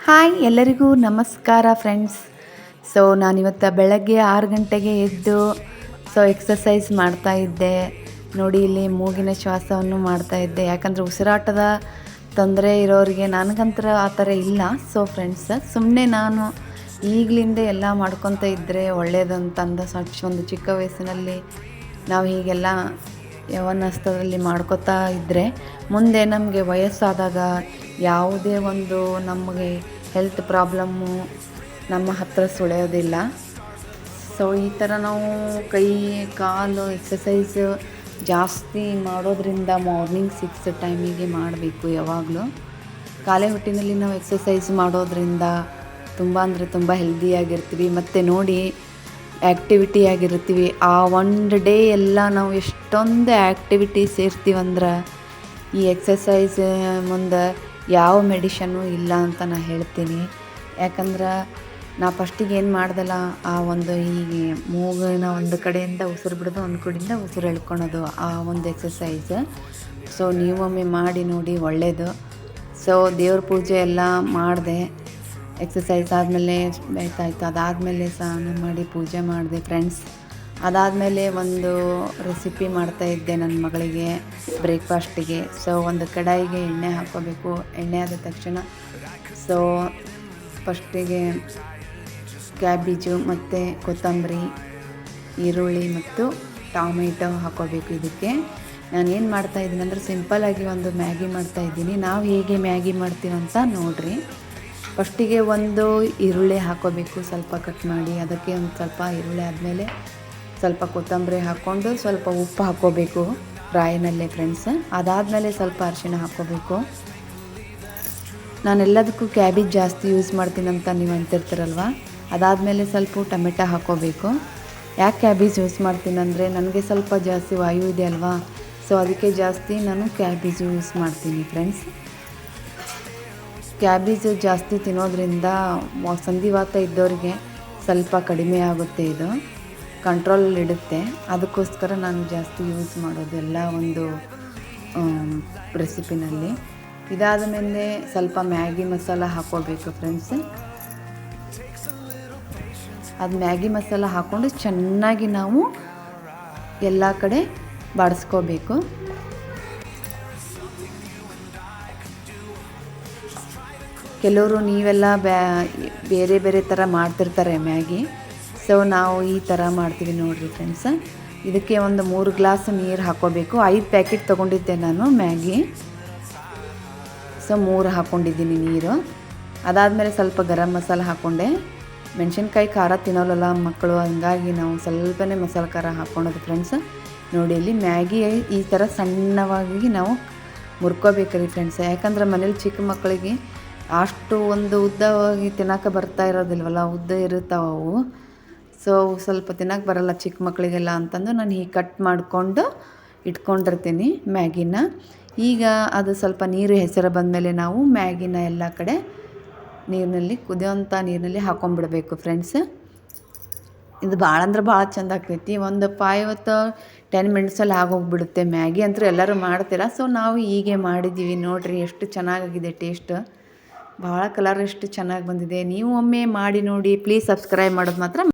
Hi ಎಲ್ಲರಿಗೂ ನಮಸ್ಕಾರ friends. ನಾನಿವತ್ತು ಬೆಳಗ್ಗೆ 6 ಗಂಟೆಗೆ ಎದ್ದು ಎಕ್ಸಸೈಸ್ ಮಾಡ್ತಾಯಿದ್ದೆ ನೋಡಿ. ಇಲ್ಲಿ ಮೂಗಿನ ಶ್ವಾಸವನ್ನು ಮಾಡ್ತಾಯಿದ್ದೆ, ಯಾಕಂದರೆ ಉಸಿರಾಟದ ತೊಂದರೆ ಇರೋರಿಗೆ, ನನಗಂತರ ಆ ಥರ ಇಲ್ಲ. ಫ್ರೆಂಡ್ಸ್, ಸುಮ್ಮನೆ ನಾನು ಈಗಲಿಂದ ಎಲ್ಲ ಮಾಡ್ಕೊತ ಇದ್ದರೆ ಒಳ್ಳೆಯದಂತಂದು ಒಂದು ಚಿಕ್ಕ ವಯಸ್ಸಿನಲ್ಲಿ ನಾವು ಹೀಗೆಲ್ಲ ಯವನಸ್ಥದಲ್ಲಿ ಮಾಡ್ಕೋತಾ ಇದ್ದರೆ ಮುಂದೆ ನಮಗೆ ವಯಸ್ಸಾದಾಗ ಯಾವುದೇ ಒಂದು ನಮಗೆ ಹೆಲ್ತ್ ಪ್ರಾಬ್ಲಮ್ಮು ನಮ್ಮ ಹತ್ತಿರ ಸುಳಿಯೋದಿಲ್ಲ. ಈ ಥರ ನಾವು ಕೈ ಕಾಲು ಎಕ್ಸಸೈಸ್ ಜಾಸ್ತಿ ಮಾಡೋದ್ರಿಂದ ಮಾರ್ನಿಂಗ್ 6 ಟೈಮಿಗೆ ಮಾಡಬೇಕು. ಯಾವಾಗಲೂ ಖಾಲಿ ಹೊಟ್ಟಿನಲ್ಲಿ ನಾವು ಎಕ್ಸಸೈಸ್ ಮಾಡೋದ್ರಿಂದ ತುಂಬ ಅಂದರೆ ತುಂಬ ಹೆಲ್ದಿಯಾಗಿರ್ತೀವಿ. ಮತ್ತು ನೋಡಿ, ಆ್ಯಕ್ಟಿವಿಟಿ ಆಗಿರ್ತೀವಿ. ಆ ಒಂದು ಡೇ ಎಲ್ಲ ನಾವು ಎಷ್ಟೊಂದು ಆ್ಯಕ್ಟಿವಿಟೀಸ್ ಇರ್ತೀವಂದ್ರೆ ಈ ಎಕ್ಸಸೈಸ್ ಮುಂದೆ ಯಾವ ಮೆಡಿಷನ್ನು ಇಲ್ಲ ಅಂತ ನಾನು ಹೇಳ್ತೀನಿ. ಯಾಕಂದ್ರೆ ನಾ ಫಸ್ಟಿಗೆ ಏನು ಮಾಡ್ದಲ್ಲ, ಆ ಒಂದು ಹೀಗೆ ಮೂಗಿನ ಒಂದು ಕಡೆಯಿಂದ ಉಸಿರು ಬಿಡೋದು, ಒಂದು ಕಡೆಯಿಂದ ಉಸಿರು ಎಳ್ಕೊಳೋದು, ಆ ಒಂದು ಎಕ್ಸಸೈಸ್. ನೀವೊಮ್ಮೆ ಮಾಡಿ ನೋಡಿ, ಒಳ್ಳೆಯದು. ದೇವ್ರ ಪೂಜೆ ಎಲ್ಲ ಮಾಡಿದೆ. ಎಕ್ಸಸೈಸ್ ಆದಮೇಲೆ ಆಯ್ತಾಯ್ತು. ಅದಾದಮೇಲೆ ಸ್ನಾನ ಮಾಡಿ ಪೂಜೆ ಮಾಡಿದೆ ಫ್ರೆಂಡ್ಸ್. ಅದಾದಮೇಲೆ ಒಂದು ರೆಸಿಪಿ ಮಾಡ್ತಾಯಿದ್ದೆ ನನ್ನ ಮಗಳಿಗೆ ಬ್ರೇಕ್ಫಾಸ್ಟಿಗೆ. ಒಂದು ಕಡಾಯಿಗೆ ಎಣ್ಣೆ ಹಾಕ್ಕೋಬೇಕು. ಎಣ್ಣೆ ಆದ ತಕ್ಷಣ ಫಸ್ಟಿಗೆ ಕ್ಯಾಬೇಜು ಮತ್ತು ಕೊತ್ತಂಬರಿ, ಈರುಳ್ಳಿ ಮತ್ತು ಟೊಮೆಟೊ ಹಾಕ್ಕೋಬೇಕು. ಇದಕ್ಕೆ ನಾನೇನು ಮಾಡ್ತಾಯಿದ್ದೀನಿ ಅಂದರೆ ಸಿಂಪಲ್ಲಾಗಿ ಒಂದು ಮ್ಯಾಗಿ ಮಾಡ್ತಾಯಿದ್ದೀನಿ. ನಾವು ಹೇಗೆ ಮ್ಯಾಗಿ ಮಾಡ್ತೀವಂತ ನೋಡಿರಿ. ಫಸ್ಟಿಗೆ ಒಂದು ಈರುಳ್ಳಿ ಹಾಕ್ಕೋಬೇಕು, ಸ್ವಲ್ಪ ಕಟ್ ಮಾಡಿ. ಅದಕ್ಕೆ ಒಂದು ಸ್ವಲ್ಪ ಈರುಳ್ಳಿ ಆದಮೇಲೆ ಸ್ವಲ್ಪ ಕೊತ್ತಂಬರಿ ಹಾಕ್ಕೊಂಡು ಸ್ವಲ್ಪ ಉಪ್ಪು ಹಾಕ್ಕೋಬೇಕು ಫ್ರೈನಲ್ಲೇ ಫ್ರೆಂಡ್ಸ್. ಅದಾದಮೇಲೆ ಸ್ವಲ್ಪ ಅರಿಶಿಣ ಹಾಕ್ಕೋಬೇಕು. ನಾನೆಲ್ಲದಕ್ಕೂ ಕ್ಯಾಬೇಜ್ ಜಾಸ್ತಿ ಯೂಸ್ ಮಾಡ್ತೀನಿ ಅಂತ ನೀವು ಅಂತಿರ್ತೀರಲ್ವ. ಅದಾದಮೇಲೆ ಸ್ವಲ್ಪ ಟೊಮೆಟೊ ಹಾಕ್ಕೋಬೇಕು. ಯಾಕೆ ಕ್ಯಾಬೇಜ್ ಯೂಸ್ ಮಾಡ್ತೀನಿ ಅಂದರೆ ನನಗೆ ಸ್ವಲ್ಪ ಜಾಸ್ತಿ ವಾಯು ಇದೆ ಅಲ್ವಾ, ಅದಕ್ಕೆ ಜಾಸ್ತಿ ನಾನು ಕ್ಯಾಬೇಜ್ ಯೂಸ್ ಮಾಡ್ತೀನಿ ಫ್ರೆಂಡ್ಸ್. ಕ್ಯಾಬೇಜ್ ಜಾಸ್ತಿ ತಿನ್ನೋದ್ರಿಂದ ಸಂಧಿವಾತ ಇದ್ದವರಿಗೆ ಸ್ವಲ್ಪ ಕಡಿಮೆ ಆಗುತ್ತೆ, ಇದು ಕಂಟ್ರೋಲಲ್ಲಿ ಇಡುತ್ತೆ. ಅದಕ್ಕೋಸ್ಕರ ನಾನು ಜಾಸ್ತಿ ಯೂಸ್ ಮಾಡೋದು ಎಲ್ಲ ಒಂದು ರೆಸಿಪಿನಲ್ಲಿ. ಇದಾದ ಮೇಲೆ ಸ್ವಲ್ಪ ಮ್ಯಾಗಿ ಮಸಾಲ ಹಾಕ್ಕೋಬೇಕು ಫ್ರೆಂಡ್ಸ್. ಅದು ಮ್ಯಾಗಿ ಮಸಾಲ ಹಾಕ್ಕೊಂಡು ಚೆನ್ನಾಗಿ ನಾವು ಎಲ್ಲ ಕಡೆ ಬಾಡಿಸ್ಕೋಬೇಕು. ಕೆಲವರು ನೀವೆಲ್ಲ ಬೇರೆ ಬೇರೆ ಥರ ಮಾಡ್ತಿರ್ತಾರೆ ಮ್ಯಾಗಿ. ನಾವು ಈ ಥರ ಮಾಡ್ತೀವಿ ನೋಡಿರಿ ಫ್ರೆಂಡ್ಸ್. ಇದಕ್ಕೆ ಒಂದು 3 ಗ್ಲಾಸ್ ನೀರು ಹಾಕ್ಕೋಬೇಕು. 5 ಪ್ಯಾಕೆಟ್ ತೊಗೊಂಡಿದ್ದೆ ನಾನು ಮ್ಯಾಗಿ. 3 ಹಾಕ್ಕೊಂಡಿದ್ದೀನಿ ನೀರು. ಅದಾದಮೇಲೆ ಸ್ವಲ್ಪ ಗರಂ ಮಸಾಲ ಹಾಕ್ಕೊಂಡೆ. ಮೆಣಸಿನ್ಕಾಯಿ ಖಾರ ತಿನ್ನೋಲ್ಲ ಮಕ್ಕಳು, ಹಂಗಾಗಿ ನಾವು ಸ್ವಲ್ಪನೇ ಮಸಾಲೆ ಖಾರ ಹಾಕ್ಕೊಳೋದು ಫ್ರೆಂಡ್ಸ್. ನೋಡಿ, ಇಲ್ಲಿ ಮ್ಯಾಗಿ ಈ ಥರ ಸಣ್ಣವಾಗಿ ನಾವು ಮುರ್ಕೋಬೇಕ್ರಿ ಫ್ರೆಂಡ್ಸ್. ಯಾಕಂದ್ರೆ ಮನೇಲಿ ಚಿಕ್ಕ ಮಕ್ಕಳಿಗೆ ಅಷ್ಟು ಒಂದು ಉದ್ದವಾಗಿ ತಿನ್ನೋಕೆ ಬರ್ತಾ ಇರೋದಿಲ್ವಲ್ಲ, ಉದ್ದ ಇರ್ತಾವವು. ಸ್ವಲ್ಪ ತಿನ್ನೋಕೆ ಬರಲ್ಲ ಚಿಕ್ಕ ಮಕ್ಕಳಿಗೆಲ್ಲ ಅಂತಂದು ನಾನು ಹೀಗೆ ಕಟ್ ಮಾಡಿಕೊಂಡು ಇಟ್ಕೊಂಡಿರ್ತೀನಿ ಮ್ಯಾಗಿನ. ಈಗ ಅದು ಸ್ವಲ್ಪ ನೀರು ಹೆಸರು ಬಂದಮೇಲೆ ನಾವು ಮ್ಯಾಗಿನ ಎಲ್ಲ ಕಡೆ ನೀರಿನಲ್ಲಿ, ಕುದಿಯೋಂಥ ನೀರಿನಲ್ಲಿ ಹಾಕ್ಕೊಂಬಿಡ್ಬೇಕು ಫ್ರೆಂಡ್ಸ್. ಇದು ಭಾಳ ಅಂದ್ರೆ ಭಾಳ ಚೆಂದ ಆಗ್ತೈತಿ. ಒಂದು 5-10 ಮಿನಿಟ್ಸಲ್ಲಿ ಆಗೋಗಿಬಿಡುತ್ತೆ ಮ್ಯಾಗಿ. ಅಂತೂ ಎಲ್ಲರೂ ಮಾಡ್ತೀರಾ. ನಾವು ಹೀಗೆ ಮಾಡಿದ್ದೀವಿ ನೋಡಿರಿ, ಎಷ್ಟು ಚೆನ್ನಾಗಿದೆ ಟೇಸ್ಟ್. ಭಾಳ ಕಲರ್ ಎಷ್ಟು ಚೆನ್ನಾಗಿ ಬಂದಿದೆ. ನೀವು ಒಮ್ಮೆ ಮಾಡಿ ನೋಡಿ. ಪ್ಲೀಸ್ ಸಬ್ಸ್ಕ್ರೈಬ್ ಮಾಡೋದು ಮಾತ್ರ